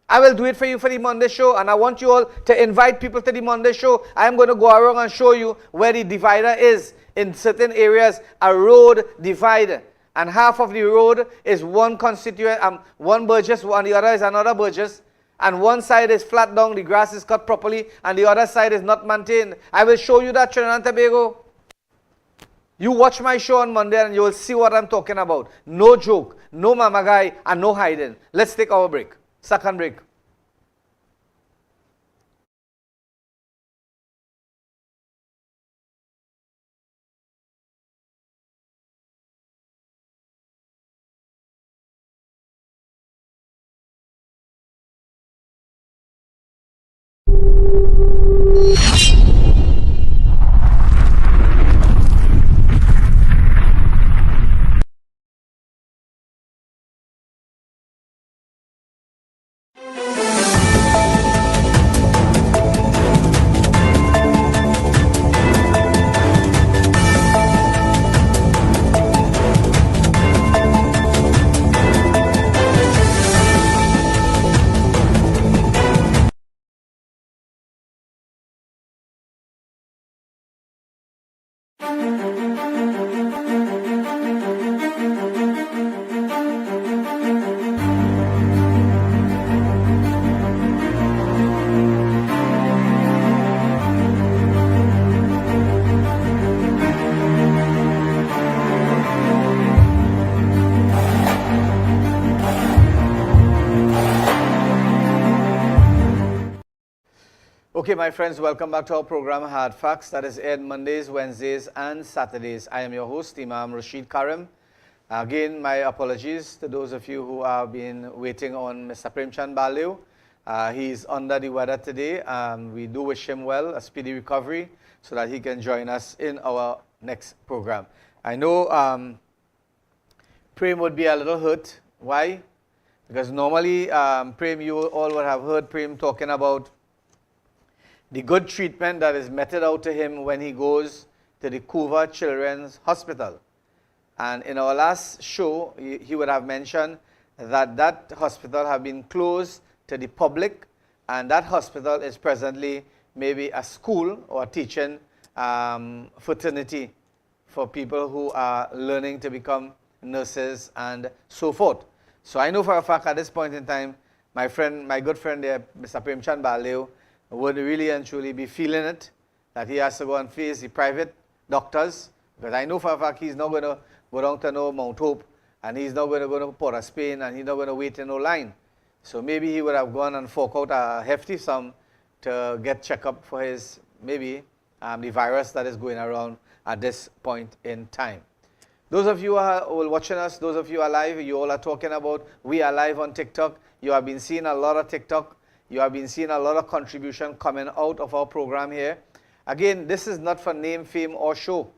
I will do it for you for the Monday show, and I want you all to invite people to the Monday show. I am going to go around and show you where the divider is. In certain areas, a road divider. And half of the road is one constituent, one Burgess, and the other is another Burgess. And one side is flat down, the grass is cut properly, and the other side is not maintained. I will show you that, Trinidad and Tobago. You watch my show on Monday and you will see what I'm talking about. No joke, no mama guy, and no hiding. Let's take our break. Second break. Okay, my friends, welcome back to our program, Hard Facts, that is aired Mondays, Wednesdays, and Saturdays. I am your host, Imam Rashid Karim. Again, my apologies to those of you who have been waiting on Mr. Premchand Baliu. He's under the weather today. We do wish him well, a speedy recovery, so that he can join us in our next program. I know Prem would be a little hurt. Why? Because normally, Prem, you all would have heard Prem talking about the good treatment that is meted out to him when he goes to the Couva Children's Hospital. And in our last show, he would have mentioned that that hospital have been closed to the public, and that hospital is presently maybe a school or a teaching fraternity for people who are learning to become nurses and so forth. So I know for a fact at this point in time, my good friend there, Mr. Premchand Baliu, would really and truly be feeling it, that he has to go and face the private doctors, because I know for a fact he's not going to go down to no Mount Hope, and he's not going to go to Port of Spain, and he's not going to wait in no line. So maybe he would have gone and fork out a hefty sum to get checked up for his, maybe, the virus that is going around at this point in time. Those of you who are watching us, those of you who are live, you all are talking about, we are live on TikTok. You have been seeing a lot of TikTok. You have been seeing a lot of contribution coming out of our program here. Again, this is not for name, fame, or show.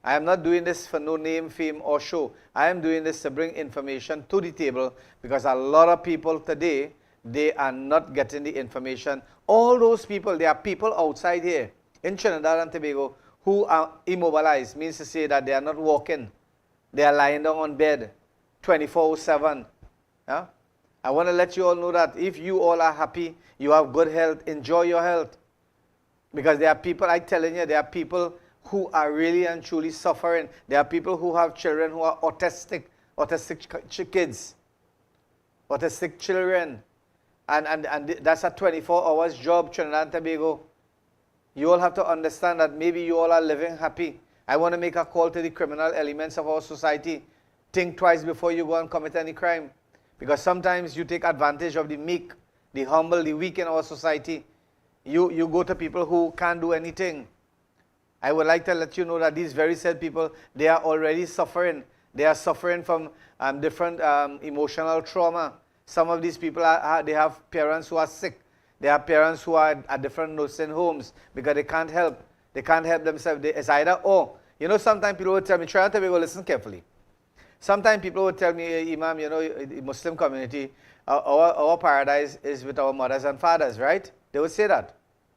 I am not doing this for no name, fame, or show. I am doing this to bring information to the table because a lot of people today, they are not getting the information. All those people, there are people outside here in Trinidad and Tobago who are immobilized, means to say that they are not walking. They are lying down on bed 24/7. Yeah? I want to let you all know that if you all are happy, you have good health, enjoy your health. Because there are people, I'm telling you, there are people who are really and truly suffering. There are people who have children who are autistic kids, autistic children. And that's a 24 hours job, Trinidad and Tobago. You all have to understand that maybe you all are living happy. I want to make a call to the criminal elements of our society. Think twice before you go and commit any crime. Because sometimes you take advantage of the meek, the humble, the weak in our society. You go to people who can't do anything. I would like to let you know that these very sad people, they are already suffering. They are suffering from different emotional trauma. Some of these people, they have parents who are sick. They have parents who are at different nursing homes because they can't help. They can't help themselves. It's either or. You know, sometimes people will tell me, try to listen carefully. Sometimes people will tell me, Imam, you know, the Muslim community, our paradise is with our mothers and fathers, right? They would say that.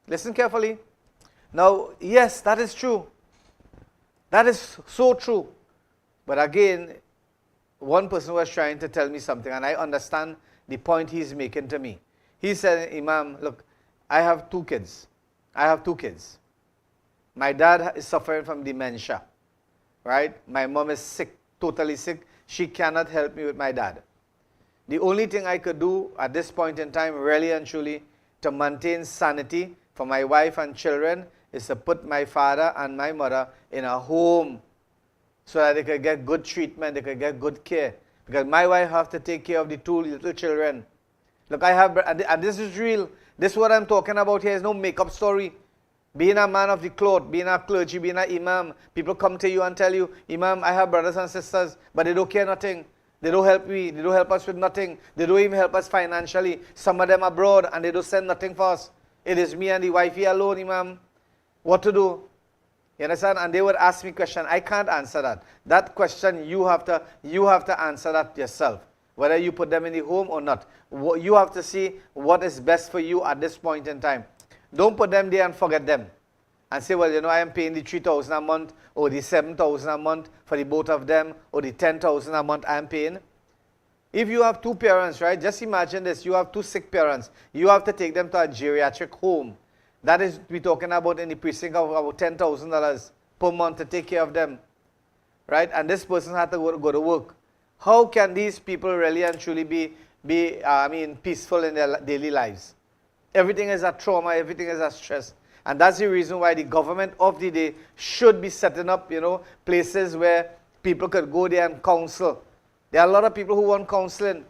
Listen carefully. Now, yes, that is true. That is so true. But again, one person was trying to tell me something, and I understand the point he's making to me. He said, Imam, look, I have 2 kids. I have 2 kids. My dad is suffering from dementia, right? My mom is sick, totally sick. She cannot help me with my dad. The only thing I could do at this point in time, really and truly, to maintain sanity for my wife and children is to put my father and my mother in a home so that they could get good treatment, they could get good care. Because my wife has to take care of the 2 little children. Look, I have, and this is real. This is what I'm talking about here. Is no make-up story. Being a man of the cloth, being a clergy, being an imam, people come to you and tell you, Imam, I have brothers and sisters, but they don't care nothing. They don't help me. They don't help us with nothing. They don't even help us financially. Some of them abroad, and they don't send nothing for us. It is me and the wifey alone, Imam. What to do? You understand? And they would ask me question. I can't answer that. That question, you have to answer that yourself. Whether you put them in the home or not. You have to see what is best for you at this point in time. Don't put them there and forget them. And say, well, you know, I am paying the 3,000 a month or the 7,000 a month for the both of them or the 10,000 a month I am paying. If you have 2 parents, right, just imagine this. You have 2 sick parents. You have to take them to a geriatric home. That is, we're talking about in the precinct of about $10,000 per month to take care of them. Right? And this person had to go to work. How can these people really and truly be peaceful in their daily lives? Everything is a trauma, everything is a stress. And that's the reason why the government of the day should be setting up, you know, places where people could go there and counsel. There are a lot of people who want counseling,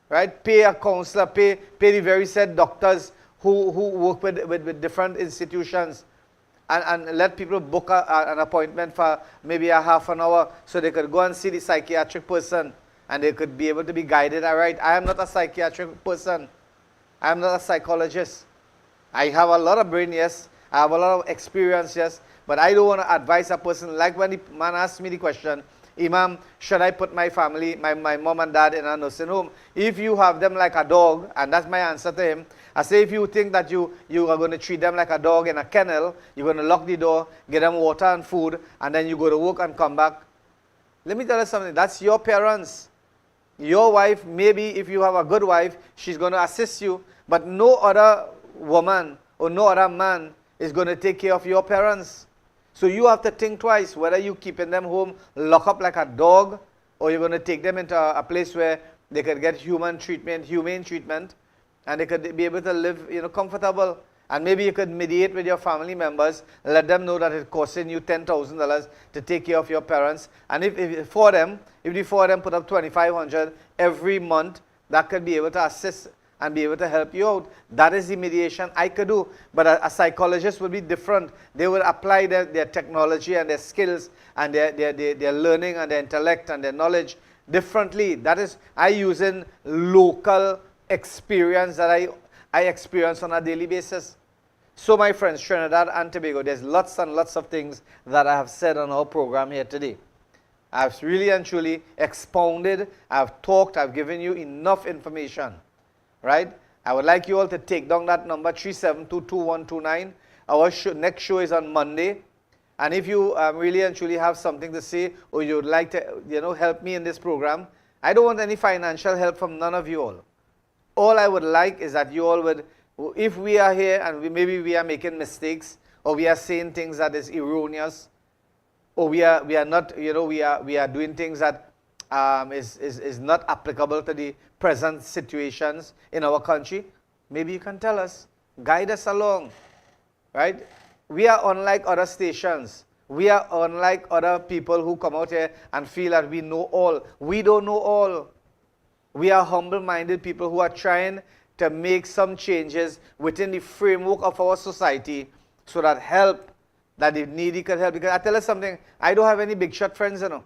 right? Pay a counselor, pay the very said doctors who work with different institutions and let people book an appointment for maybe a half an hour so they could go and see the psychiatric person and they could be able to be guided. All right, I am not a psychiatric person. I am not a psychologist. I have a lot of brain, yes. I have a lot of experience, yes. But I don't want to advise a person. Like when the man asked me the question, Imam, should I put my family, my mom and dad in a nursing home? If you have them like a dog, and that's my answer to him, I say if you think that you are going to treat them like a dog in a kennel, you're going to lock the door, get them water and food, and then you go to work and come back. Let me tell you something. That's your parents. Your wife, maybe if you have a good wife, she's going to assist you, but no other woman or no other man is going to take care of your parents. So you have to think twice whether you're keeping them home, lock up like a dog, or you're going to take them into a place where they could get humane treatment, and they could be able to live, you know, comfortable. And maybe you could mediate with your family members, let them know that it's costing you $10,000 to take care of your parents. And if the four of them put up $2,500 every month, that could be able to assist and be able to help you out. That is the mediation I could do. But a psychologist would be different. They would apply their technology and their skills and their learning and their intellect and their knowledge differently. That is, I using local experience that I experience on a daily basis. So my friends, Trinidad and Tobago, there's lots and lots of things that I have said on our program here today. I've really and truly expounded, I've talked, I've given you enough information, right? I would like you all to take down that number, 3722129. Our next show is on Monday. And if you really and truly have something to say, or you would like to, help me in this program, I don't want any financial help from none of you all. All I would like is that you all would, if we are here and maybe we are making mistakes, or we are saying things that is erroneous, or we are not, we are doing things that is not applicable to the present situations in our country, maybe you can tell us, guide us along, right? We are unlike other stations. We are unlike other people who come out here and feel that we know all. We don't know all. We are humble-minded people who are trying to make some changes within the framework of our society so that that the needy can help. Because I tell you something, I don't have any big shot friends, Let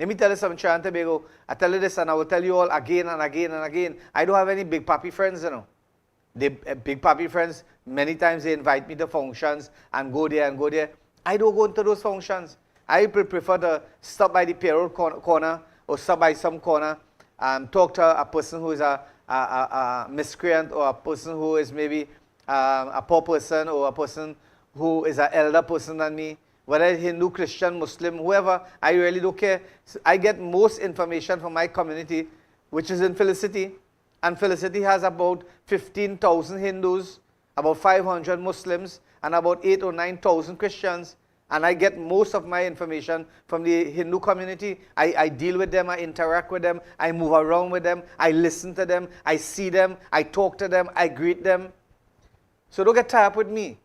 me tell you something, Trinidad and Tobago. I tell you this and I will tell you all again and again and again. I don't have any big papi friends, The big papi friends, many times they invite me to functions and go there and go there. I don't go into those functions. I prefer to stop by the payroll corner or stop by some corner and talk to a person who is a miscreant, or a person who is maybe a poor person, or a person who is an elder person than me, whether it's Hindu, Christian, Muslim, whoever, I really don't care. I get most information from my community, which is in Felicity. And Felicity has about 15,000 Hindus, about 500 Muslims, and about 8,000 or 9,000 Christians. And I get most of my information from the Hindu community. I deal with them, I interact with them, I move around with them, I listen to them, I see them, I talk to them, I greet them. So don't get tied up with me.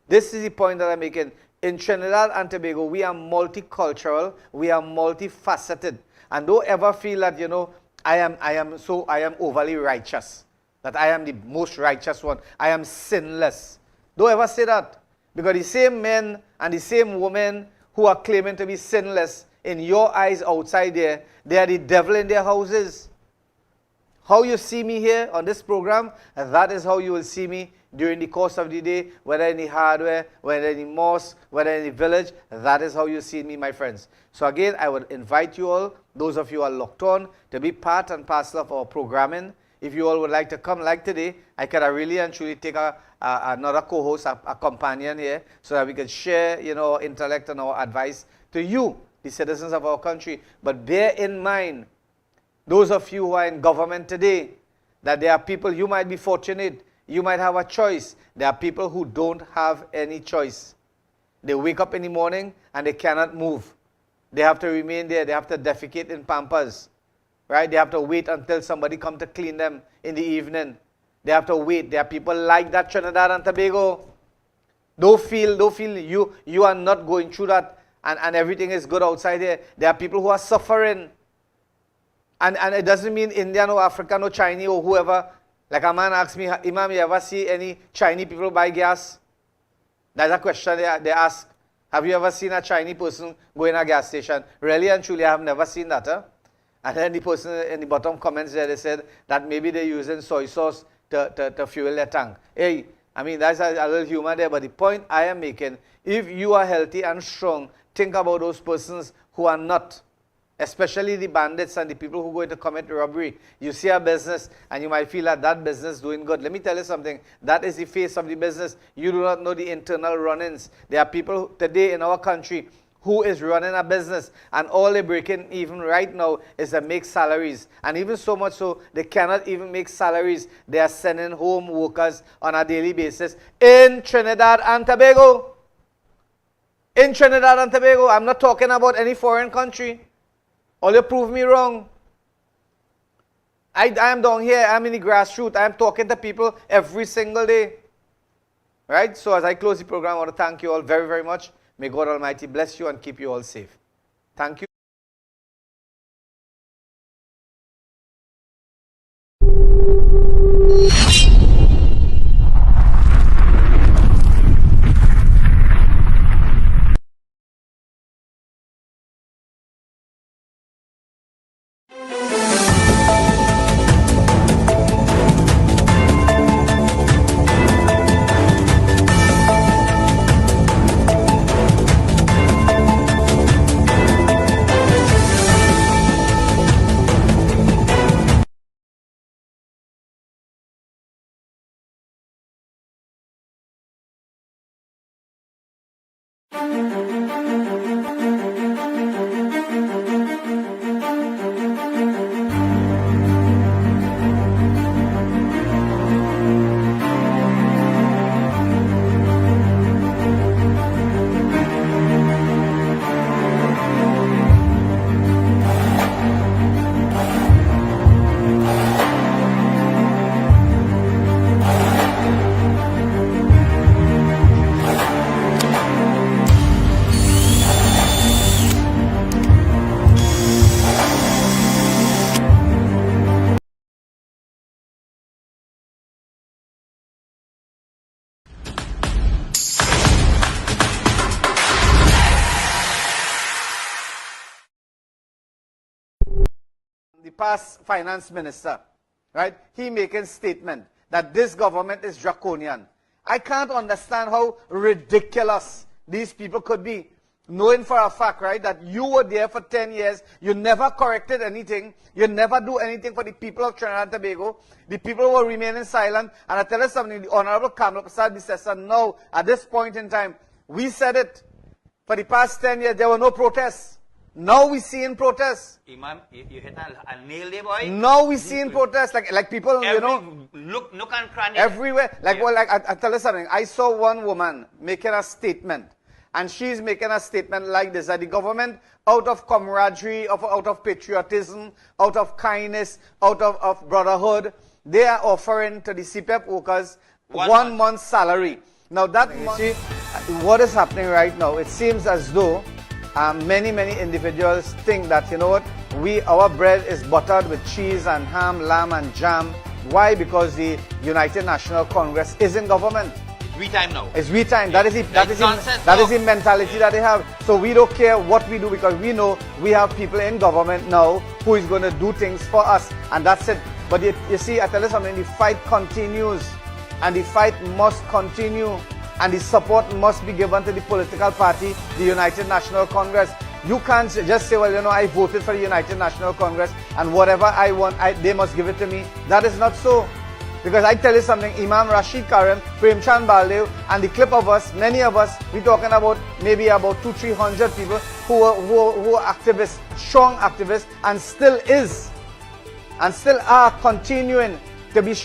This is the point that I'm making. In Trinidad and Tobago, we are multicultural, we are multifaceted. And don't ever feel that, I am overly righteous, that I am the most righteous one. I am sinless. Don't ever say that. Because the same men and the same women who are claiming to be sinless, in your eyes outside there, they are the devil in their houses. How you see me here on this program, that is how you will see me during the course of the day, whether in the hardware, whether in the mosque, whether in the village. That is how you see me, my friends. So again, I would invite you all, those of you who are locked on, to be part and parcel of our programming. If you all would like to come, like today, I could really and truly take another co-host, a companion here, so that we can share, our intellect and our advice to you, the citizens of our country. But bear in mind, those of you who are in government today, that there are people, you might be fortunate, you might have a choice. There are people who don't have any choice. They wake up in the morning and they cannot move. They have to remain there. They have to defecate in Pampers. Right? They have to wait until somebody comes to clean them in the evening. They have to wait. There are people like that, Trinidad and Tobago. Don't feel you are not going through that and everything is good outside here. There are people who are suffering. And it doesn't mean Indian or African or Chinese or whoever. Like a man asked me, Imam, you ever see any Chinese people buy gas? That's a question they ask. Have you ever seen a Chinese person go in a gas station? Really and truly, I have never seen that. Huh? And then the person in the bottom comments there, they said that maybe they're using soy sauce to fuel their tank. Hey, I mean, that's a little humor there, but the point I am making, if you are healthy and strong, think about those persons who are not. Especially the bandits and the people who go to commit robbery. You see a business and you might feel that business is doing good. Let me tell you something. That is the face of the business. You do not know the internal run-ins. There are people today in our country who is running a business and all they're breaking even right now is to make salaries. And even so much so, they cannot even make salaries. They are sending home workers on a daily basis in Trinidad and Tobago. In Trinidad and Tobago. I'm not talking about any foreign country. Or you prove me wrong. I am down here, I'm in the grassroots, I'm talking to people every single day. Right? So as I close the program, I want to thank you all very, very much. May God Almighty bless you and keep you all safe. Thank you. The past finance minister, right? He making statement that this government is draconian. I can't understand how ridiculous these people could be, knowing for a fact, right, that you were there for 10 years, you never corrected anything, you never do anything for the people of Trinidad and Tobago, the people were remaining silent, and I tell you something, the Honorable Kamala Prasad said, no, at this point in time, we said it, for the past 10 years, there were no protests. Now we see in protests. Imam, you hit a nail there, boy. Now we see in protests, like people, you know, look and cranny. everywhere. Like, well, like I tell you something. I saw one woman making a statement, and she's making a statement like this: that the government, out of camaraderie, out of patriotism, out of kindness, out of brotherhood, they are offering to the CPF workers one month's salary. Now that month, see, what is happening right now? It seems as though many individuals think that, you know what, our bread is buttered with cheese and ham, lamb and jam. Why? Because the United National Congress is in government. We time now. It's we time. That is the mentality that they have. So we don't care what we do, because we know we have people in government now who is going to do things for us, and that's it. But you see, I tell you something, the fight continues, and the fight must continue. And the support must be given to the political party, the United National Congress. You can't just say, well, you know, I voted for the United National Congress, and whatever I want, they must give it to me. That is not so. Because I tell you something, Imam Rashid Karan, Premchand Baldev, and the clip of us, many of us, we're talking about maybe about 200-300 people who are activists, strong activists, and still are continuing to be strong.